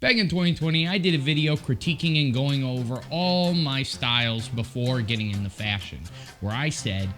Back in 2020, I did a video critiquing and going over all my styles before getting into fashion, where I said,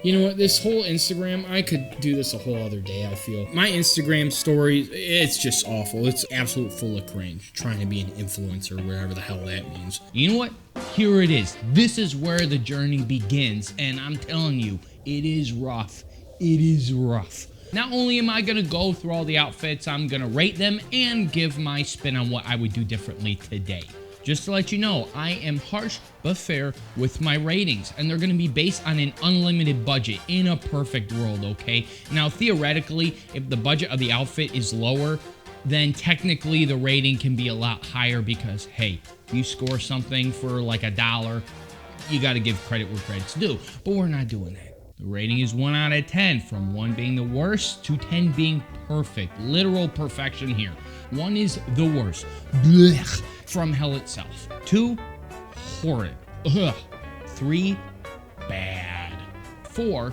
you know what, this whole Instagram, I could do this a whole other day, I feel. My Instagram story, it's just awful. It's absolute full of cringe, trying to be an influencer, whatever the hell that means. You know what? Here it is. This is where the journey begins, and I'm telling you, it is rough. It is rough. Not only am I going to go through all the outfits, I'm going to rate them and give my spin on what I would do differently today. Just to let you know, I am harsh but fair with my ratings, and they're going to be based on an unlimited budget in a perfect world, okay? Now, theoretically, if the budget of the outfit is lower, then technically the rating can be a lot higher because, hey, you score something for like $1, you got to give credit where credit's due, but we're not doing that. The rating is 1 out of 10, from 1 being the worst to 10 being perfect. Literal perfection here. 1 is the worst. Blech, from hell itself. 2, horrid. Ugh. 3, bad. 4,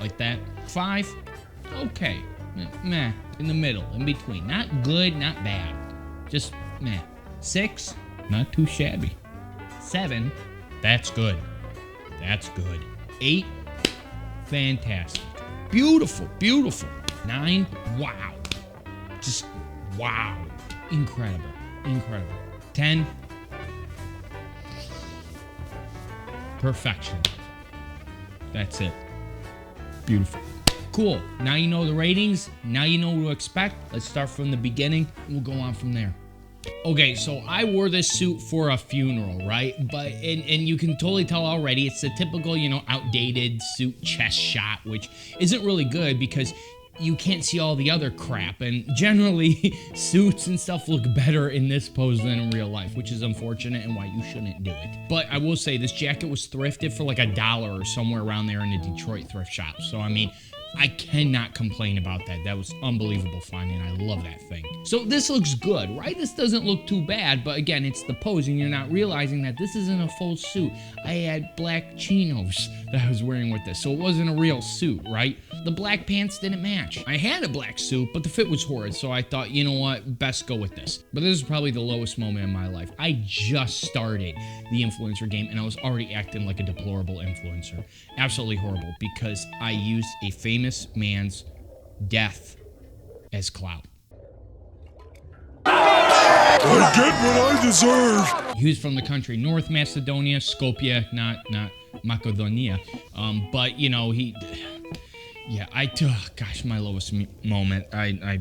like that. 5, okay. Meh, in the middle, in between. Not good, not bad. Just meh. 6, not too shabby. 7, that's good. That's good. 8, fantastic. Beautiful, beautiful. 9, wow. Just wow. Incredible, incredible. 10, perfection. That's it. Beautiful. Cool. Now you know the ratings. Now you know what to expect. Let's start from the beginning. We'll go on from there. Okay, so I wore this suit for a funeral, right? But and you can totally tell already it's the typical, you know, outdated suit chest shot, which isn't really good because you can't see all the other crap. And generally, suits and stuff look better in this pose than in real life, which is unfortunate and why you shouldn't do it. But I will say this jacket was thrifted for like $1 or somewhere around there in a Detroit thrift shop. So, I mean, I cannot complain about that. That was unbelievable finding. I love that thing. So this looks good, right? This doesn't look too bad, but again, it's the pose and you're not realizing that this isn't a full suit. I had black chinos that I was wearing with this, so it wasn't a real suit, right? The black pants didn't match. I had a black suit, but the fit was horrid, so I thought, you know what, best go with this. But this is probably the lowest moment in my life. I just started the influencer game and I was already acting like a deplorable influencer. Absolutely horrible, because I used a famous man's death as clout. I get what I deserve. He was from the country North Macedonia, Skopje, not Macedonia. But you know, gosh, my lowest moment. I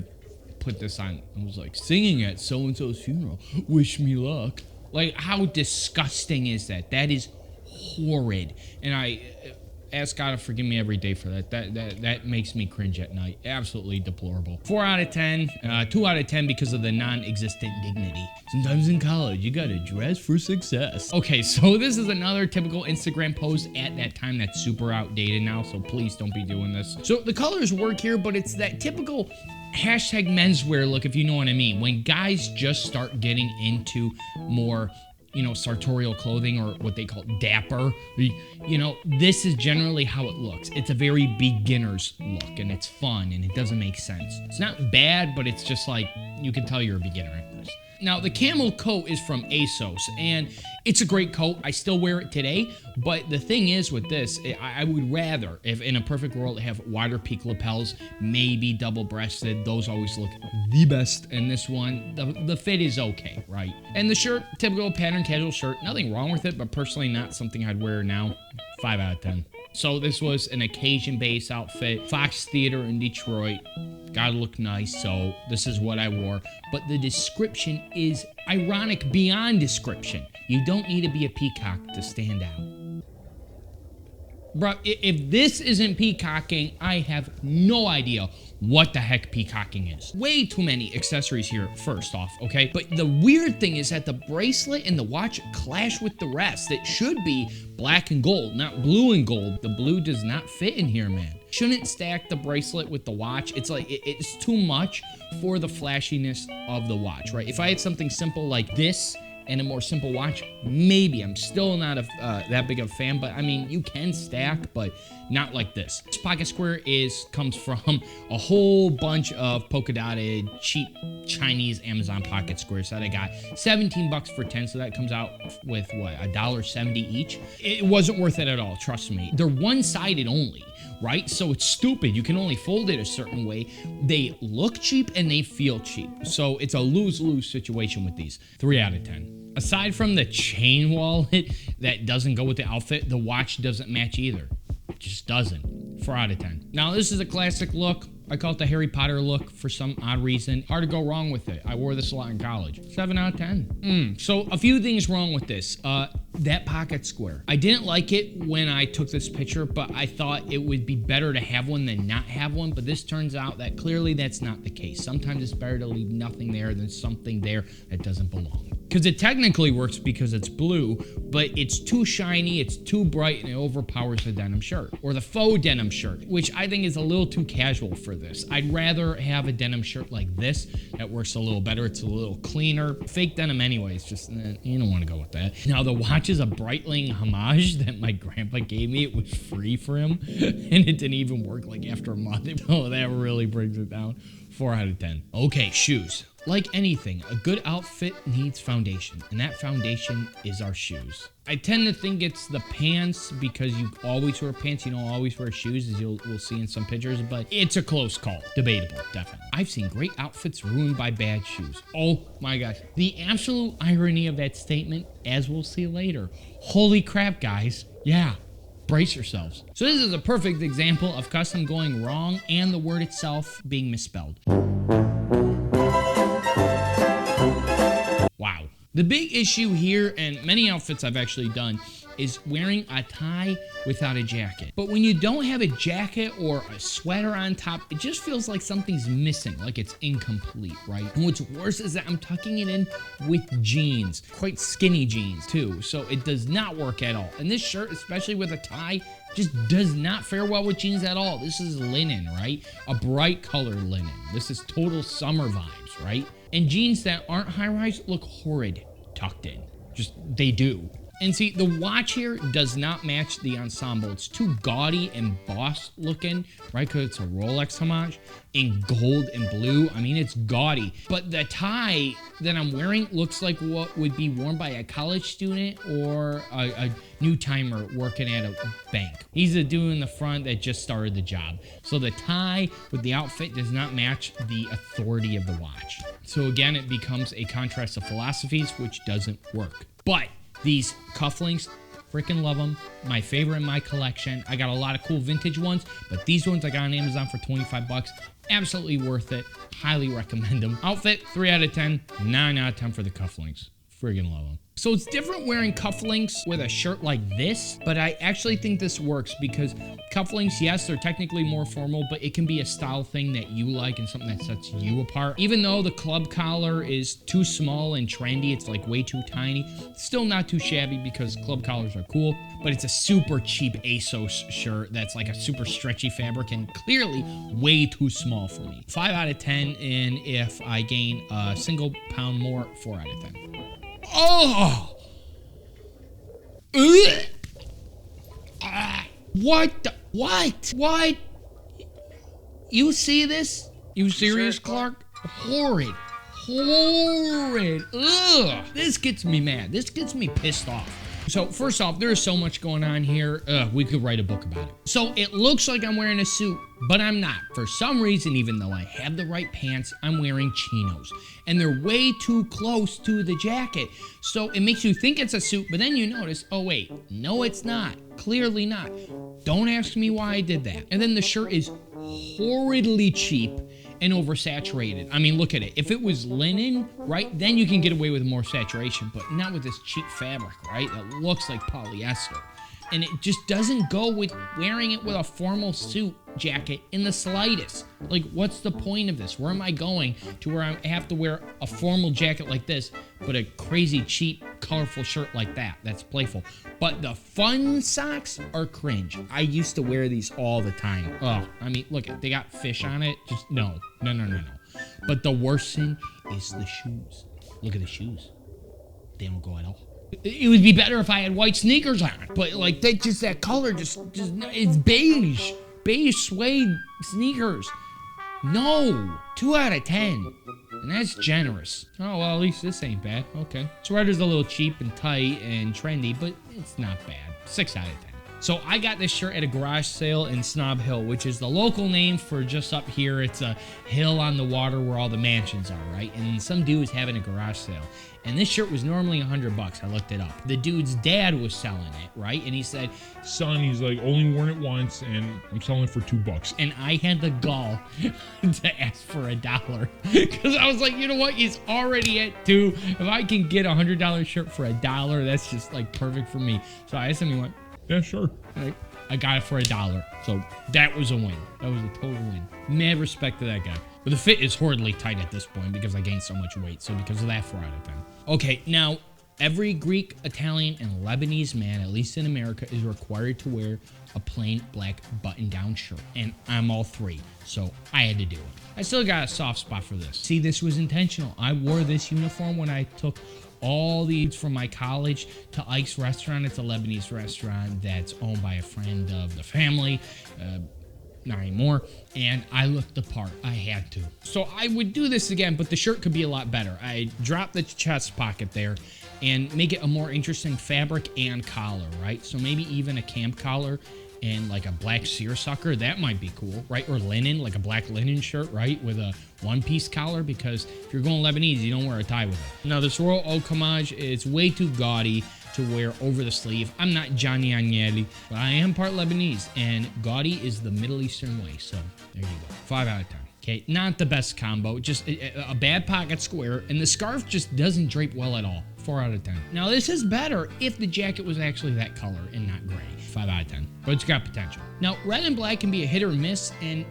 put this on. I was like singing at so and so's funeral. Wish me luck. Like, how disgusting is that? That is horrid. And I ask God to forgive me every day for that. That makes me cringe at night. Absolutely deplorable. 4 out of 10. 2 out of 10 because of the non-existent dignity. Sometimes in college, you gotta dress for success. Okay, so this is another typical Instagram post at that time that's super outdated now, so please don't be doing this. So the colors work here, but it's that typical hashtag menswear look, if you know what I mean. When guys just start getting into more, you know, sartorial clothing, or what they call dapper, you know, this is generally how it looks. It's a very beginner's look, and it's fun, and it doesn't make sense. It's not bad, but it's just like, you can tell you're a beginner at this. Now, the Camel Coat is from ASOS, and it's a great coat. I still wear it today, but the thing is with this, I would rather, if in a perfect world, have wider peak lapels, maybe double-breasted. Those always look the best, and this one, the fit is okay, right? And the shirt, typical pattern casual shirt, nothing wrong with it, but personally not something I'd wear now. 5 out of 10. So this was an occasion-based outfit, Fox Theater in Detroit. Gotta look nice, so this is what I wore. But the description is ironic beyond description. You don't need to be a peacock to stand out. Bro, if this isn't peacocking, I have no idea what the heck peacocking is. Way too many accessories here, first off, okay? But the weird thing is that the bracelet and the watch clash with the rest. It should be black and gold, not blue and gold. The blue does not fit in here, man. Shouldn't stack the bracelet with the watch. It's like, it's too much for the flashiness of the watch, right? If I had something simple like this and a more simple watch, maybe. I'm still not that big of a fan, but I mean, you can stack, but not like this. This pocket square comes from a whole bunch of polka dotted cheap Chinese Amazon pocket squares that I got. 17 bucks for 10, so that comes out with what, $1.70 each. It wasn't worth it at all, trust me. They're one-sided only, right? So it's stupid. You can only fold it a certain way. They look cheap and they feel cheap. So it's a lose-lose situation with these. 3 out of 10. Aside from the chain wallet that doesn't go with the outfit, the watch doesn't match either. It just doesn't. 4 out of 10. Now, this is a classic look. I call it the Harry Potter look for some odd reason. Hard to go wrong with it. I wore this a lot in college. 7 out of 10. So a few things wrong with this. That pocket square. I didn't like it when I took this picture, but I thought it would be better to have one than not have one. But this turns out that clearly that's not the case. Sometimes it's better to leave nothing there than something there that doesn't belong. Because it technically works because it's blue, but it's too shiny, it's too bright, and it overpowers the denim shirt. Or the faux denim shirt, which I think is a little too casual for this. I'd rather have a denim shirt like this that works a little better. It's a little cleaner. Fake denim anyways, just, you don't want to go with that. Now, the watch is a Breitling homage that my grandpa gave me. It was free for him, and it didn't even work like after a month. Oh, that really brings it down. 4 out of 10. Okay, shoes. Like anything, a good outfit needs foundation, and that foundation is our shoes. I tend to think it's the pants because you always wear pants, you don't always wear shoes, as we'll see in some pictures, but it's a close call. Debatable, definitely. I've seen great outfits ruined by bad shoes. Oh my gosh. The absolute irony of that statement, as we'll see later. Holy crap, guys. Yeah. Brace yourselves. So this is a perfect example of custom going wrong and the word itself being misspelled. Wow. The big issue here, and many outfits I've actually done, is wearing a tie without a jacket. But when you don't have a jacket or a sweater on top, it just feels like something's missing, like it's incomplete, right? And what's worse is that I'm tucking it in with jeans, quite skinny jeans too, so it does not work at all. And this shirt, especially with a tie, just does not fare well with jeans at all. This is linen, right? A bright color linen. This is total summer vibes, right? And jeans that aren't high-rise look horrid tucked in. Just, they do. And see, the watch here does not match the ensemble. It's too gaudy and boss looking, right? Because it's a Rolex homage in gold and blue. I mean, it's gaudy. But the tie that I'm wearing looks like what would be worn by a college student or a new timer working at a bank. He's a dude in the front that just started the job. So the tie with the outfit does not match the authority of the watch. So again, it becomes a contrast of philosophies, which doesn't work. But these cufflinks, freaking love them. My favorite in my collection. I got a lot of cool vintage ones, but these ones I got on Amazon for 25 bucks. Absolutely worth it. Highly recommend them. Outfit, 3 out of 10. 9 out of 10 for the cufflinks. Friggin' love them. So it's different wearing cufflinks with a shirt like this, but I actually think this works because cufflinks, yes, they're technically more formal, but it can be a style thing that you like and something that sets you apart. Even though the club collar is too small and trendy, it's like way too tiny, it's still not too shabby because club collars are cool, but it's a super cheap ASOS shirt that's like a super stretchy fabric and clearly way too small for me. 5 out of 10, and if I gain a single pound more, 4 out of 10. Oh! Ugh. What the? What? You see this? You serious, Clark? Horrid. Ugh. This gets me mad. This gets me pissed off. So first off, there's so much going on here. We could write a book about it. So it looks like I'm wearing a suit, but I'm not. For some reason, even though I have the right pants, I'm wearing chinos. And they're way too close to the jacket. So it makes you think it's a suit, but then you notice, oh wait, no it's not. Clearly not. Don't ask me why I did that. And then the shirt is horridly cheap and oversaturated. I mean, look at it. If it was linen, right, then you can get away with more saturation, but not with this cheap fabric, right? That looks like polyester. And it just doesn't go with wearing it with a formal suit jacket in the slightest. Like, what's the point of this? Where am I going to where I have to wear a formal jacket like this, but a crazy, cheap, colorful shirt like that? That's playful. But the fun socks are cringe. I used to wear these all the time. Oh, I mean, look, they got fish on it. Just, no. But the worst thing is the shoes. Look at the shoes. They don't go at all. It would be better if I had white sneakers on. But like that color just it's beige. Beige suede sneakers. No. 2 out of 10. And that's generous. Oh, well, at least this ain't bad. Okay. Sweater's a little cheap and tight and trendy, but it's not bad. 6 out of 10. So I got this shirt at a garage sale in Snob Hill, which is the local name for just up here. It's a hill on the water where all the mansions are, right? And some dude was having a garage sale. And this shirt was normally $100. I looked it up. The dude's dad was selling it, right? And he said, Son, he's like, only worn it once, and I'm selling it for $2. and I had the gall to ask for $1. Because I was like, you know what? He's already at $2. If I can get a $100 shirt for $1, that's just like perfect for me. So I asked him, he went, Yeah, sure. like, I got it for $1. So that was a win. That was a total win. Mad respect to that guy. But the fit is horribly tight at this point because I gained so much weight. So because of that, 4 out of 10. Okay, now every Greek, Italian, and Lebanese man, at least in America, is required to wear a plain black button-down shirt. And I'm all 3, so I had to do it. I still got a soft spot for this. See, this was intentional. I wore this uniform when I took all these from my college to Ike's restaurant. It's a Lebanese restaurant that's owned by a friend of the family. Not anymore. And I looked the part. I had to. So I would do this again, but the shirt could be a lot better. I dropped the chest pocket there and make it a more interesting fabric and collar, right? So maybe even a camp collar and like a black seersucker. That might be cool, right? Or linen, like a black linen shirt, right? With a one-piece collar, because if you're going Lebanese, you don't wear a tie with it. Now, this Royal Oak homage is way too gaudy to wear over the sleeve. I'm not Johnny Agnelli, but I am part Lebanese, and gaudy is the Middle Eastern way, so there you go. 5 out of 10. Okay, not the best combo, just a bad pocket square, and the scarf just doesn't drape well at all. 4 out of 10. Now, this is better if the jacket was actually that color and not gray. 5 out of 10, but it's got potential. Now, red and black can be a hit or miss, and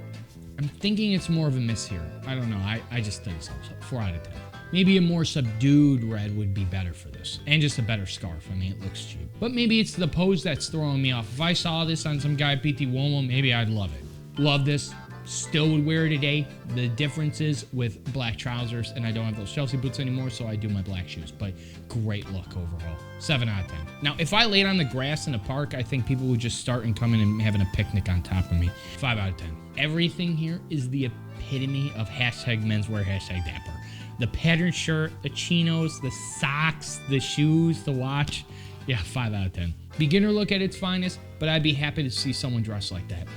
I'm thinking it's more of a miss here. I don't know, I just think so. 4 out of 10. Maybe a more subdued red would be better for this. And just a better scarf. I mean, it looks cheap. But maybe it's the pose that's throwing me off. If I saw this on some guy PT Womo, maybe I'd love it. Love this. Still would wear it today. The difference is with black trousers, and I don't have those Chelsea boots anymore, so I do my black shoes. But great look overall. 7 out of 10. Now, if I laid on the grass in a park, I think people would just start and come in and having a picnic on top of me. 5 out of 10. Everything here is the epitome of hashtag menswear, hashtag dapper. The patterned shirt, the chinos, the socks, the shoes, the watch. Yeah, 5 out of 10. Beginner look at its finest, but I'd be happy to see someone dressed like that.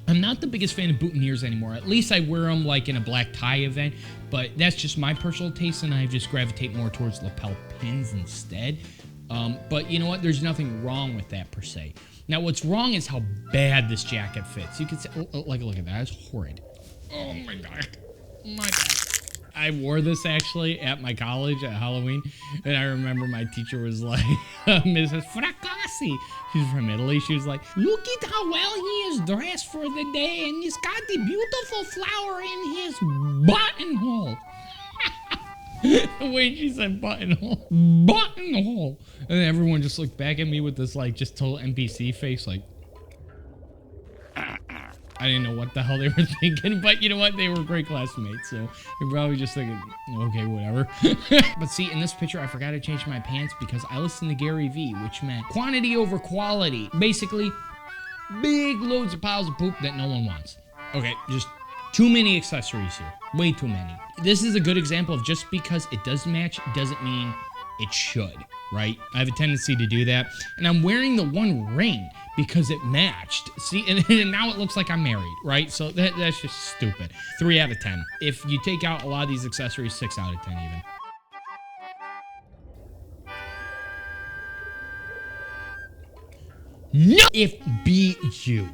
I'm not the biggest fan of boutonnieres anymore. At least I wear them like in a black tie event, but that's just my personal taste, and I just gravitate more towards lapel pins instead. But you know what? There's nothing wrong with that per se. Now, what's wrong is how bad this jacket fits. You can see, like, look at that. It's horrid. Oh my God. My God. I wore this actually at my college at Halloween, and I remember my teacher was like, Mrs. Fracassi. She's from Italy. She was like, look at how well he is dressed for the day, and he's got the beautiful flower in his buttonhole. The way she said buttonhole. Buttonhole. And then everyone just looked back at me with this like just total NPC face, like, I didn't know what the hell they were thinking, but you know what? They were great classmates, so they're probably just thinking, okay, whatever. But see, in this picture, I forgot to change my pants because I listened to Gary Vee, which meant quantity over quality. Basically, big loads of piles of poop that no one wants. Okay, just too many accessories here. Way too many. This is a good example of just because it does match doesn't mean it should, right? I have a tendency to do that. And I'm wearing the one ring because it matched. See, and now it looks like I'm married, right? So that's just stupid. 3 out of 10. If you take out a lot of these accessories, 6 out of 10 even. No! If be you.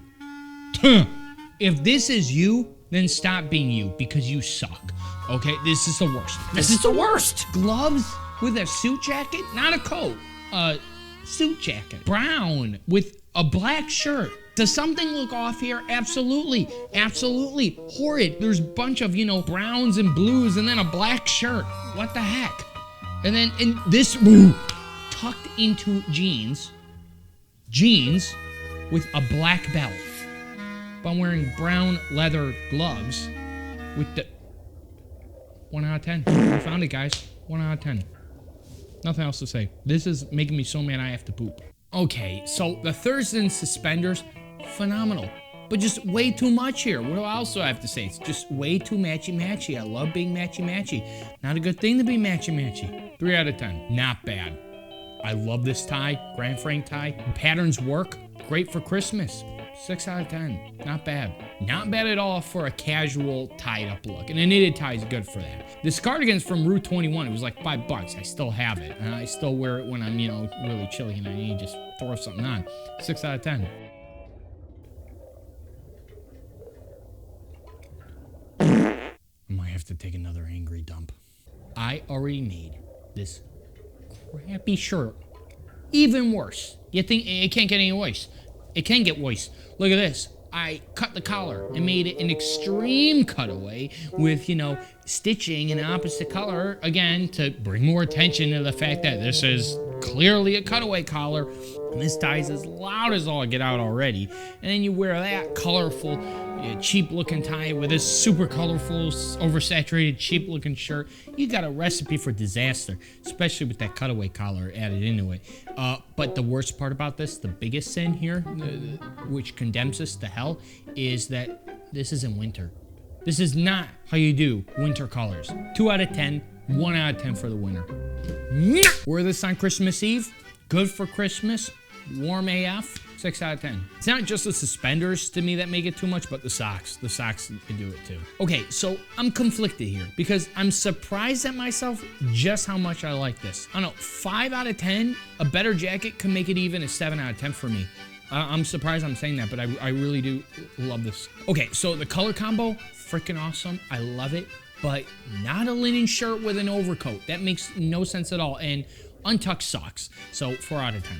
If this is you, then stop being you because you suck. Okay, this is the worst. This is the worst. Gloves with a suit jacket, not a coat. Suit jacket. Brown with a black shirt. Does something look off here? Absolutely. Absolutely. Horrid. There's a bunch of, browns and blues and then a black shirt. What the heck? And then in this, tucked into jeans with a black belt. But I'm wearing brown leather gloves with the 1 out of 10. I found it, guys. 1 out of 10. Nothing else to say. This is making me so mad I have to poop. Okay, so the Thursday suspenders, phenomenal. But just way too much here. What do I also have to say? It's just way too matchy-matchy. I love being matchy-matchy. Not a good thing to be matchy-matchy. 3 out of 10. Not bad. I love this tie. Grand Frank tie. Patterns work. Great for Christmas. 6 out of 10. Not bad. Not bad at all for a casual tied-up look. And a knitted tie is good for that. This cardigan's from Route 21. It was like $5. I still have it. And I still wear it when I'm, really chilly and I need to just throw something on. 6 out of 10. I might have to take another angry dump. I already made this crappy shirt even worse. You think it can't get any worse? It can get worse. Look at this. I cut the collar and made it an extreme cutaway with, stitching in opposite color, again, to bring more attention to the fact that this is clearly a cutaway collar. And this tie's as loud as all get out already. And then you wear that colorful, cheap-looking tie with this super colorful, oversaturated, cheap-looking shirt. You got a recipe for disaster, especially with that cutaway collar added into it. But the worst part about this, the biggest sin here, which condemns us to hell, is that this is in winter. This is not how you do winter colors. 2 out of 10, 1 out of 10 for the winter. Wear this on Christmas Eve. Good for Christmas. Warm AF. 6 out of 10. It's not just the suspenders to me that make it too much, but the socks. The socks can do it too. Okay, so I'm conflicted here because I'm surprised at myself just how much I like this. I don't know, 5 out of 10, a better jacket can make it even a 7 out of 10 for me. I'm surprised I'm saying that, but I really do love this. Okay, so the color combo, freaking awesome. I love it, but not a linen shirt with an overcoat. That makes no sense at all. And untucked socks. So 4 out of 10.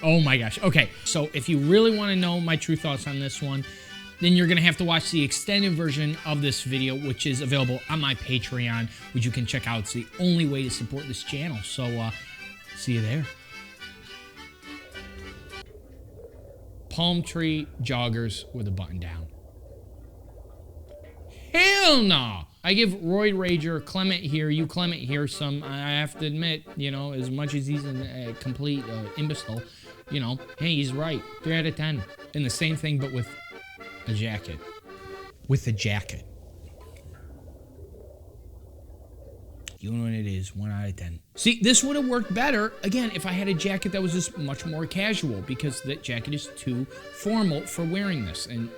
Oh my gosh. Okay, so if you really want to know my true thoughts on this one, then you're going to have to watch the extended version of this video, which is available on my Patreon, which you can check out. It's the only way to support this channel. So see you there. Palm tree joggers with a button down. Hell no! I give Roy Rager, Clement here, you Clement here, some, I have to admit, as much as he's a complete imbecile, hey, he's right. 3 out of 10. And the same thing, but with a jacket. With a jacket. You know what it is, 1 out of 10. See, this would have worked better, again, if I had a jacket that was just much more casual, because that jacket is too formal for wearing this. And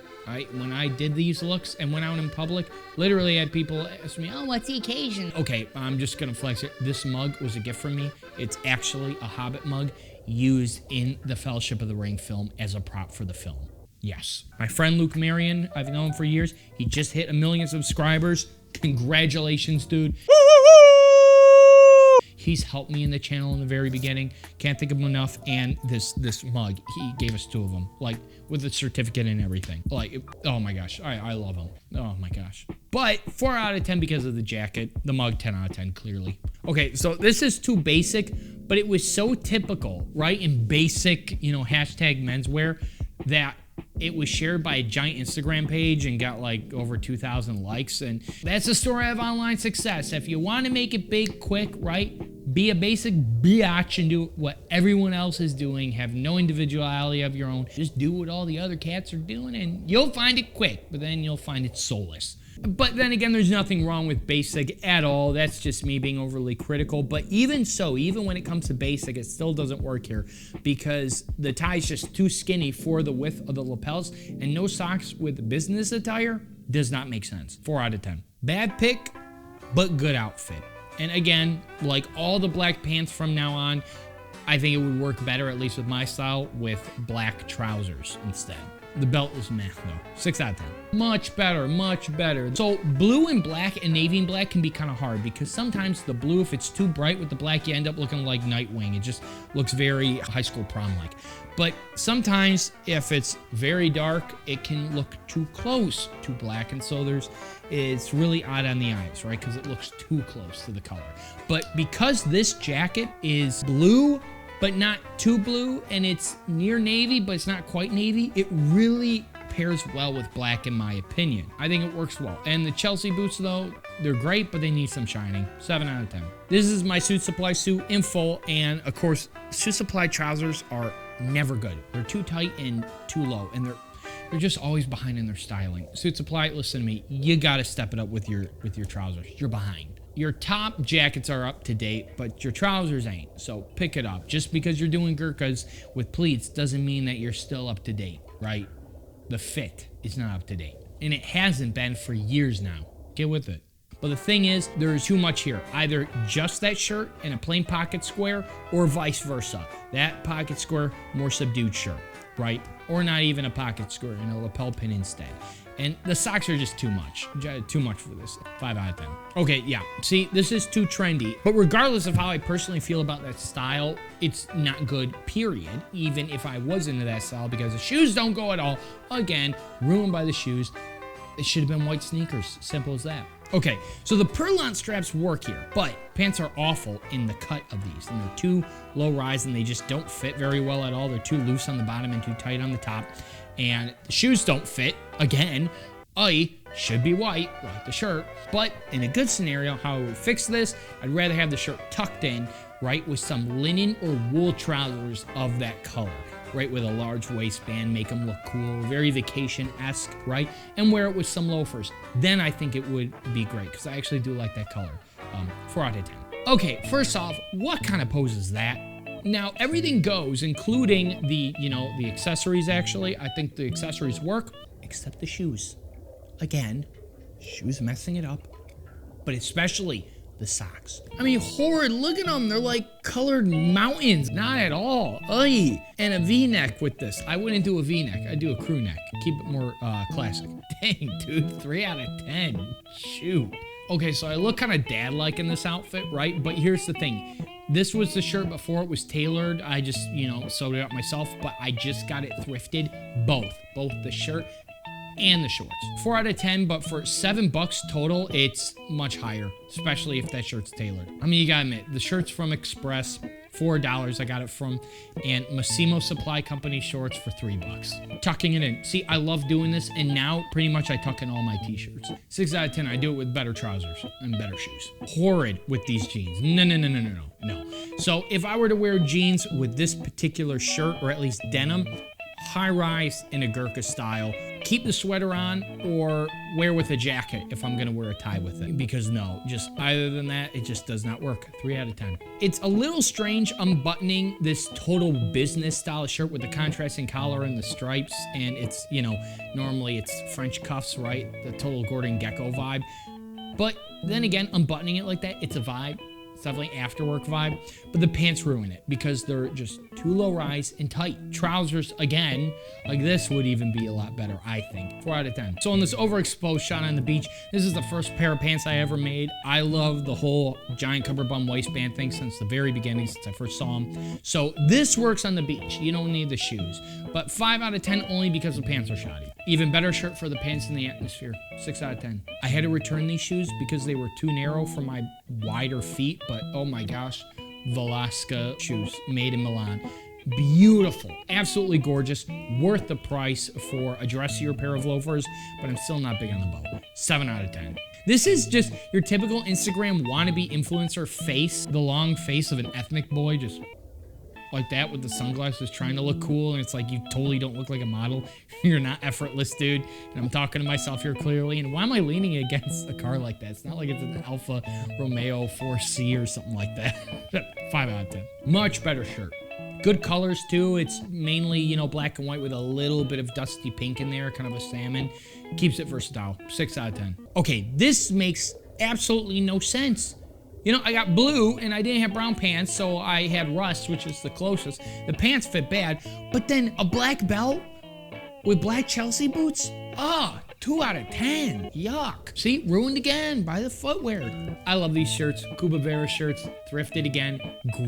when I did these looks and went out in public, literally had people ask me, oh, what's the occasion? Okay, I'm just gonna flex it. This mug was a gift from me. It's actually a Hobbit mug used in the Fellowship of the Ring film as a prop for the film. Yes. My friend Luke Marion, I've known him for years. He just hit 1 million subscribers. Congratulations, dude. He's helped me in the channel in the very beginning. Can't think of him enough. And this mug, he gave us 2 of them, like with the certificate and everything. Oh my gosh, I love him. Oh my gosh. But 4 out of 10 because of the jacket. The mug, 10 out of 10, clearly. Okay, so this is too basic, but it was so typical, right? In basic, hashtag menswear, that it was shared by a giant Instagram page and got like over 2,000 likes. And that's the story of online success. If you want to make it big, quick, right? Be a basic biatch and do what everyone else is doing. Have no individuality of your own. Just do what all the other cats are doing and you'll find it quick, but then you'll find it soulless. But then again, there's nothing wrong with basic at all. That's just me being overly critical. But even so, even when it comes to basic, it still doesn't work here because the tie's just too skinny for the width of the lapels, and no socks with business attire does not make sense. 4 out of 10. Bad pick, but good outfit. And again, like all the black pants from now on, I think it would work better, at least with my style, with black trousers instead. The belt was meh though. 6 out of 10. Much better, much better. So blue and black and navy and black can be kind of hard because sometimes the blue, if it's too bright with the black, you end up looking like Nightwing. It just looks very high school prom-like. But sometimes if it's very dark, it can look too close to black. And so it's really odd on the eyes, right? Because it looks too close to the color. But because this jacket is blue, but not too blue, and it's near navy, but it's not quite navy, it really pairs well with black in my opinion. I think it works well. And the Chelsea boots though, They're great, but they need some shining. 7 out of 10. This is my Suit Supply suit in full, and of course, Suit Supply trousers are never good. They're too tight and too low, and they're just always behind in their styling. Suit Supply, listen to me, you gotta step it up with your trousers. You're behind. Your top jackets are up to date, but your trousers ain't. So pick it up. Just because you're doing Gurkhas with pleats doesn't mean that you're still up to date, right? The fit is not up to date. And it hasn't been for years now. Get with it. But the thing is, there is too much here. Either just that shirt and a plain pocket square, or vice versa. That pocket square, more subdued shirt, right? Or not even a pocket square and a lapel pin instead. And the socks are just too much. Too much for this. 5 out of 10. Okay, yeah. See, this is too trendy. But regardless of how I personally feel about that style, it's not good, period. Even if I was into that style, because the shoes don't go at all. Again, ruined by the shoes. It should have been white sneakers. Simple as that. Okay, so the purlin straps work here, but pants are awful in the cut of these. And they're too low rise and they just don't fit very well at all. They're too loose on the bottom and too tight on the top. And the shoes don't fit. Again, I should be white, like the shirt. But in a good scenario, how I would fix this, I'd rather have the shirt tucked in, right, with some linen or wool trousers of that color, right, with a large waistband, make them look cool, very vacation-esque, right, and wear it with some loafers. Then I think it would be great, because I actually do like that color. 4 out of 10. Okay, first off, what kind of pose is that? Now, everything goes, including the accessories, actually. I think the accessories work, except the shoes. Again, shoes messing it up, but especially the socks. I mean, horrid, look at them. They're like colored mountains. Not at all. Ay. And a V-neck with this. I wouldn't do a V-neck. I'd do a crew neck. Keep it more classic. Dang, dude, 3 out of 10. Shoot. Okay, so I look kind of dad-like in this outfit, right? But here's the thing. This was the shirt before it was tailored. I just, sewed it up myself, but I just got it thrifted. Both the shirt and the shorts. 4 out of 10, but for $7 total, it's much higher, especially if that shirt's tailored. I mean, you gotta admit, the shirt's from Express, $4 I got it from, and Massimo Supply Company shorts for $3. Tucking it in. See, I love doing this, and now pretty much I tuck in all my t-shirts. 6 out of 10, I do it with better trousers and better shoes. Horrid with these jeans. No. So if I were to wear jeans with this particular shirt, or at least denim, high rise in a Gurkha style, keep the sweater on or wear with a jacket if I'm gonna wear a tie with it, because no, just either than that, it just does not work. 3 out of 10. It's a little strange unbuttoning this total business style shirt with the contrasting collar and the stripes, and it's, normally it's French cuffs, right? The total Gordon Gekko vibe. But then again, unbuttoning it like that, it's a vibe. It's definitely afterwork vibe, but the pants ruin it because they're just too low rise and tight. Trousers, again, like this would even be a lot better, I think. 4 out of 10. So on this overexposed shot on the beach, this is the first pair of pants I ever made. I love the whole giant cover bum waistband thing since the very beginning, since I first saw them. So this works on the beach. You don't need the shoes. But 5 out of 10 only because the pants are shoddy. Even better shirt for the pants in the atmosphere. 6 out of 10. I had to return these shoes because they were too narrow for my wider feet, but oh my gosh, Velasca shoes made in Milan. Beautiful, absolutely gorgeous, worth the price for a dressier pair of loafers, but I'm still not big on the bow. 7 out of 10. This is just your typical Instagram wannabe influencer face, the long face of an ethnic boy, just like that with the sunglasses trying to look cool, and it's like you totally don't look like a model. You're not effortless, dude. And I'm talking to myself here clearly, and why am I leaning against a car like that? It's not like it's an Alfa Romeo 4C or something like that. 5 out of 10. Much better shirt. Good colors too. It's mainly, black and white with a little bit of dusty pink in there, kind of a salmon. Keeps it versatile. 6 out of 10. Okay, this makes absolutely no sense. I got blue and I didn't have brown pants, so I had rust, which is the closest. The pants fit bad, but then a black belt with black Chelsea boots? 2 out of 10. Yuck. See, ruined again by the footwear. I love these shirts. Cuba Vera shirts, thrifted again.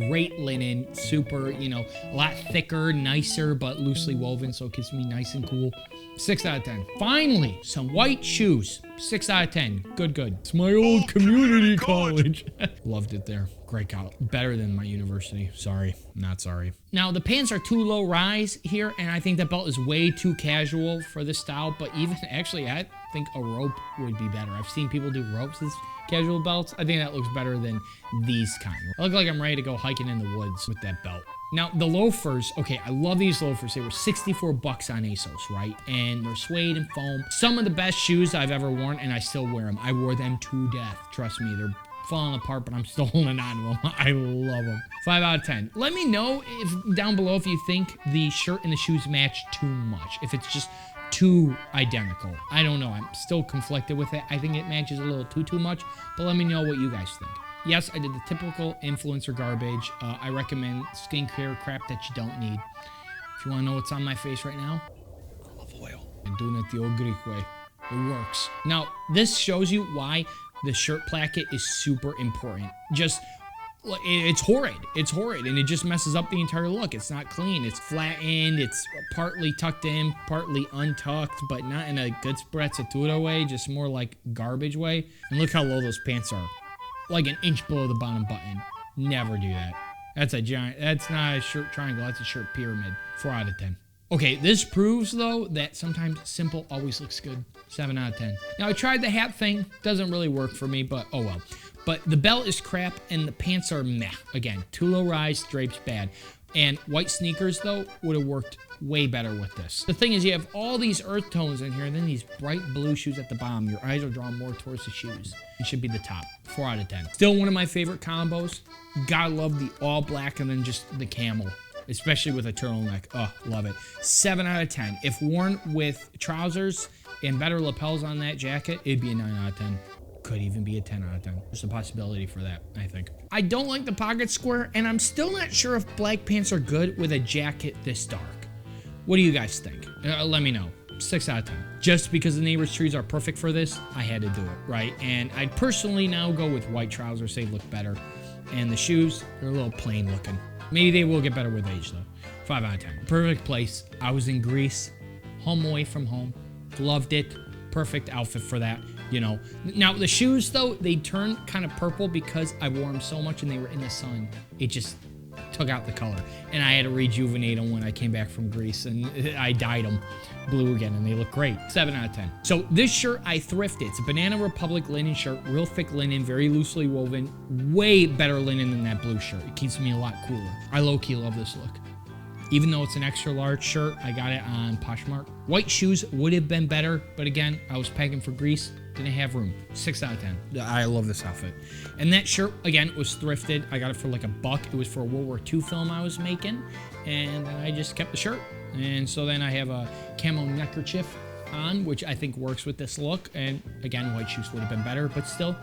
Great linen, super, a lot thicker, nicer, but loosely woven, so it keeps me nice and cool. 6 out of 10. Finally, some white shoes. 6 out of 10. Good. It's my old community college. Loved it there. Great college. Better than my university. Sorry. Not sorry. Now, the pants are too low rise here, and I think that belt is way too casual for this style, but even actually, I think a rope would be better. I've seen people do ropes as casual belts. I think that looks better than these kind. I look like I'm ready to go hiking in the woods with that belt. Now, the loafers, okay, I love these loafers. They were 64 bucks on ASOS, right? And they're suede and foam. Some of the best shoes I've ever worn, and I still wear them. I wore them to death. Trust me, they're falling apart, but I'm still holding on to them. I love them. 5 out of 10. Let me know if down below if you think the shirt and the shoes match too much. If it's just too identical. I don't know. I'm still conflicted with it. I think it matches a little too much, but let me know what you guys think. Yes, I did the typical influencer garbage. I recommend skincare crap that you don't need. If you want to know what's on my face right now, olive oil. I'm doing it the old Greek way. It works. Now, this shows you why the shirt placket is super important. It's horrid. It's horrid, and it just messes up the entire look. It's not clean. It's flattened. It's partly tucked in, partly untucked, but not in a good sprezzatura way, just more like garbage way. And look how low those pants are. Like an inch below the bottom button. Never do that. That's not a shirt triangle. That's a shirt pyramid. 4 out of 10. Okay, this proves, though, that sometimes simple always looks good. 7 out of 10. Now, I tried the hat thing. Doesn't really work for me, but oh well. But the belt is crap, and the pants are meh. Again, too low rise, drapes bad. And white sneakers, though, would have worked way better with this. The thing is, you have all these earth tones in here, and then these bright blue shoes at the bottom. Your eyes are drawn more towards the shoes. It should be the top. 4 out of 10. Still one of my favorite combos. Gotta love the all black and then just the camel. Especially with a turtleneck. Oh, love it. 7 out of 10. If worn with trousers and better lapels on that jacket, it'd be a 9 out of 10. Could even be a 10 out of 10. There's a possibility for that, I think. I don't like the pocket square, and I'm still not sure if black pants are good with a jacket this dark. What do you guys think? Let me know. 6 out of 10. Just because the neighbor's trees are perfect for this, I had to do it, right? And I'd personally now go with white trousers. They look better. And the shoes, they're a little plain looking. Maybe they will get better with age, though. 5 out of 10. Perfect place. I was in Greece, home away from home. Loved it. Perfect outfit for that, you know. Now, the shoes, though, they turned kind of purple because I wore them so much and they were in the sun. It just took out the color. And I had to rejuvenate them when I came back from Greece, and I dyed them blue again, and they look great. 7 out of 10. So this shirt I thrifted. It's a Banana Republic linen shirt, real thick linen, very loosely woven, way better linen than that blue shirt. It keeps me a lot cooler. I low-key love this look. Even though it's an extra large shirt, I got it on Poshmark. White shoes would have been better, but again, I was packing for Greece, didn't have room. 6 out of 10. I love this outfit. And that shirt, again, was thrifted. I got it for like $1. It was for a World War II film I was making, and I just kept the shirt. And so then I have a camo neckerchief on, which I think works with this look. And again, white shoes would have been better, but still,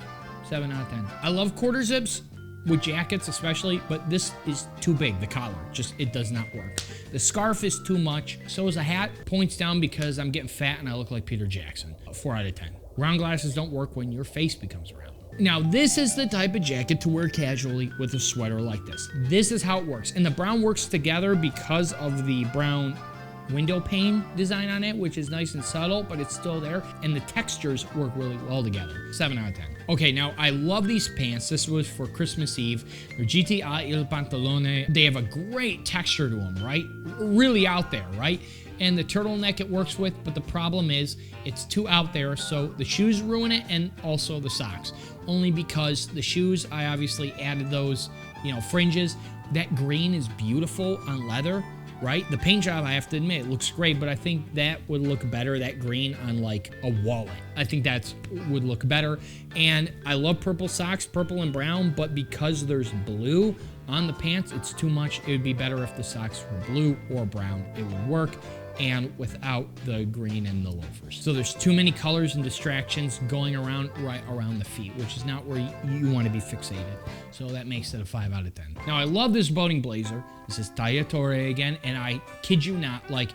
7 out of 10. I love quarter zips. With jackets especially, but this is too big, the collar. Just, it does not work. The scarf is too much. So is a hat. Points down because I'm getting fat and I look like Peter Jackson. 4 out of 10. Round glasses don't work when your face becomes round. Now, this is the type of jacket to wear casually with a sweater like this. This is how it works. And the brown works together because of the brown window pane design on it, which is nice and subtle, but it's still there. And the textures work really well together. 7 out of 10. Okay, now I love these pants. This was for Christmas Eve. They're GTI Il Pantalone. They have a great texture to them, right? Really out there, right? And the turtleneck it works with, but the problem is it's too out there, so the shoes ruin it, and also the socks. Only because the shoes, I obviously added those, you know, fringes. That green is beautiful on leather, right? The paint job, I have to admit, it looks great, but I think that would look better, that green, on like a wallet. I think that would look better. And I love purple socks, purple and brown, but because there's blue on the pants, it's too much. It would be better if the socks were blue or brown. It would work, and without the green and the loafers. So there's too many colors and distractions going around right around the feet, which is not where you want to be fixated. So that makes it a 5 out of 10. Now, I love this boating blazer. This is Tagliatore again, and I kid you not, like,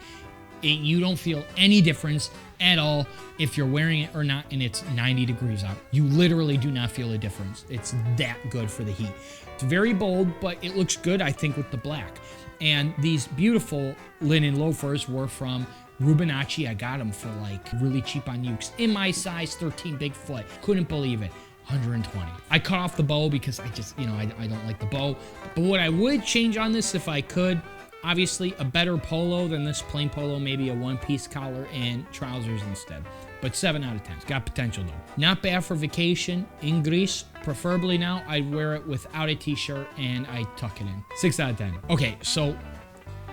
you don't feel any difference at all if you're wearing it or not, and it's 90 degrees out. You literally do not feel a difference. It's that good for the heat. It's very bold, but it looks good, I think, with the black. And these beautiful linen loafers were from Rubinacci. I got them for like really cheap on Ukes. In my size 13 big foot. Couldn't believe it. 120. I cut off the bow because I just, you know, I don't like the bow. But what I would change on this if I could, obviously a better polo than this plain polo, maybe a one-piece collar and trousers instead. but 7 out of 10. It's got potential though. Not bad for vacation in Greece. Preferably now, I'd wear it without a t-shirt and I tuck it in. 6 out of 10. Okay, so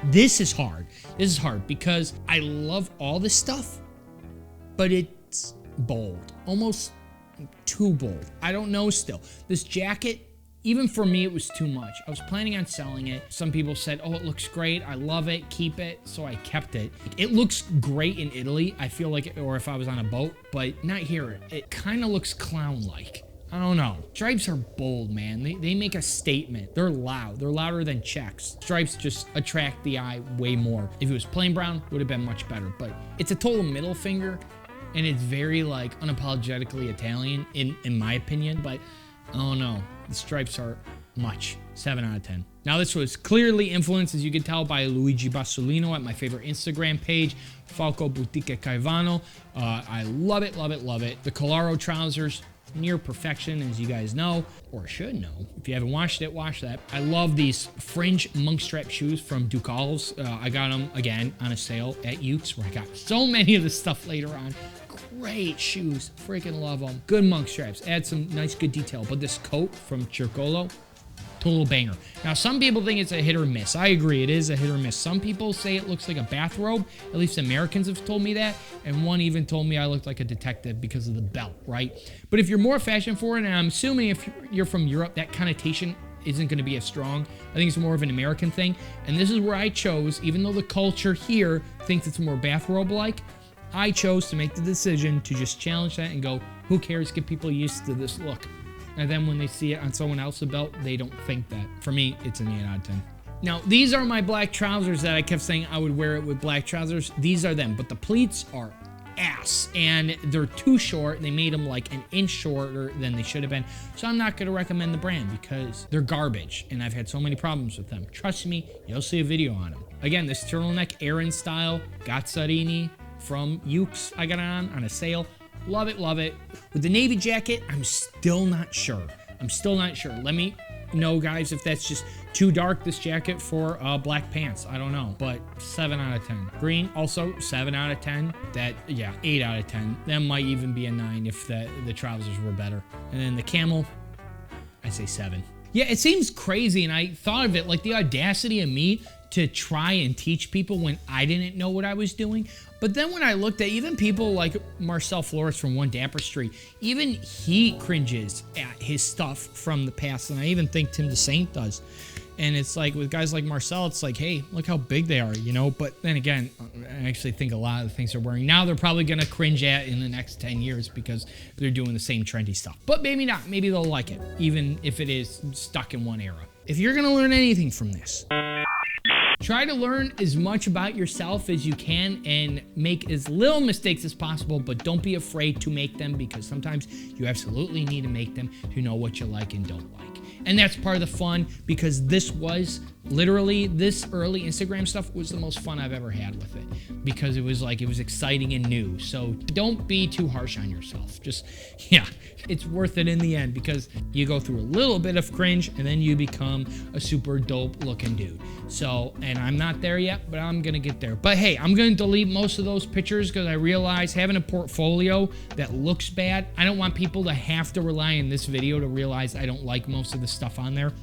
this is hard. This is hard because I love all this stuff, but it's bold. Almost too bold. I don't know still. This jacket, even for me, it was too much. I was planning on selling it. Some people said, oh, it looks great. I love it. Keep it. So I kept it. It looks great in Italy, I feel like, or if I was on a boat, but not here. It kind of looks clown-like. I don't know. Stripes are bold, man. They make a statement. They're loud. They're louder than checks. Stripes just attract the eye way more. If it was plain brown, it would have been much better. But it's a total middle finger, and it's very, like, unapologetically Italian, in my opinion. But I don't know. The stripes are much. 7 out of 10. Now, this was clearly influenced, as you can tell, by Luigi Bassolino at my favorite Instagram page, Falco Boutique Caivano. I love it, love it, love it. The Colaro trousers, near perfection, as you guys know, or should know. If you haven't watched it, watch that. I love these fringe monk strap shoes from Ducals. I got them, again, on a sale at Ukes, where I got so many of the stuff later on. Great shoes. Freaking love them. Good monk straps. Add some nice, good detail. But this coat from Circolo, total banger. Now, some people think it's a hit or miss. I agree, it is a hit or miss. Some people say it looks like a bathrobe. At least Americans have told me that. And one even told me I looked like a detective because of the belt, right? But if you're more fashion forward, and I'm assuming if you're from Europe, that connotation isn't going to be as strong. I think it's more of an American thing. And this is where I chose, even though the culture here thinks it's more bathrobe-like, I chose to make the decision to just challenge that and go, who cares? Get people used to this look. And then when they see it on someone else's belt, they don't think that. For me, it's an 8 out of 10. Now, these are my black trousers that I kept saying I would wear it with black trousers. These are them, but the pleats are ass, and they're too short. They made them like an inch shorter than they should have been. So I'm not going to recommend the brand because they're garbage, and I've had so many problems with them. Trust me, you'll see a video on them. Again, this turtleneck, Aaron style, Gazzarini from Ukes, I got it on a sale. Love it, love it. With the navy jacket, I'm still not sure. Let me know, guys, if that's just too dark, this jacket, for black pants. I don't know, but 7 out of 10. Green, also 7 out of 10. That, yeah, 8 out of 10. That might even be a 9 if the trousers were better. And then the camel, I say 7. Yeah, it seems crazy, and I thought of it, like the audacity of me to try and teach people when I didn't know what I was doing. But then when I looked at even people like Marcel Flores from One Dapper Street, even he cringes at his stuff from the past, and I even think Tim the Saint does. And it's like, with guys like Marcel, it's like, hey, look how big they are, you know? But then again, I actually think a lot of the things they're wearing now, they're probably gonna cringe at in the next 10 years because they're doing the same trendy stuff. But maybe not, maybe they'll like it, even if it is stuck in one era. If you're gonna learn anything from this, try to learn as much about yourself as you can and make as little mistakes as possible, but don't be afraid to make them, because sometimes you absolutely need to make them to know what you like and don't like. And that's part of the fun, because this was literally, this early Instagram stuff was the most fun I've ever had with it, because it was like, it was exciting and new. So don't be too harsh on yourself. Just, yeah, it's worth it in the end, because you go through a little bit of cringe and then you become a super dope looking dude. So, and I'm not there yet, but I'm gonna get there. But hey, I'm gonna delete most of those pictures because I realize having a portfolio that looks bad, I don't want people to have to rely on this video to realize I don't like most of the stuff on there.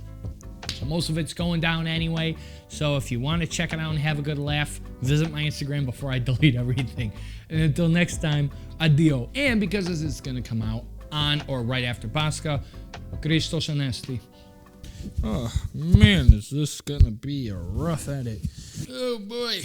So most of it's going down anyway. So if you want to check it out and have a good laugh, visit my Instagram before I delete everything. And until next time, addio. And because this is going to come out on or right after Pascha, Christos Anesti. Oh man, is this going to be a rough edit. Oh boy.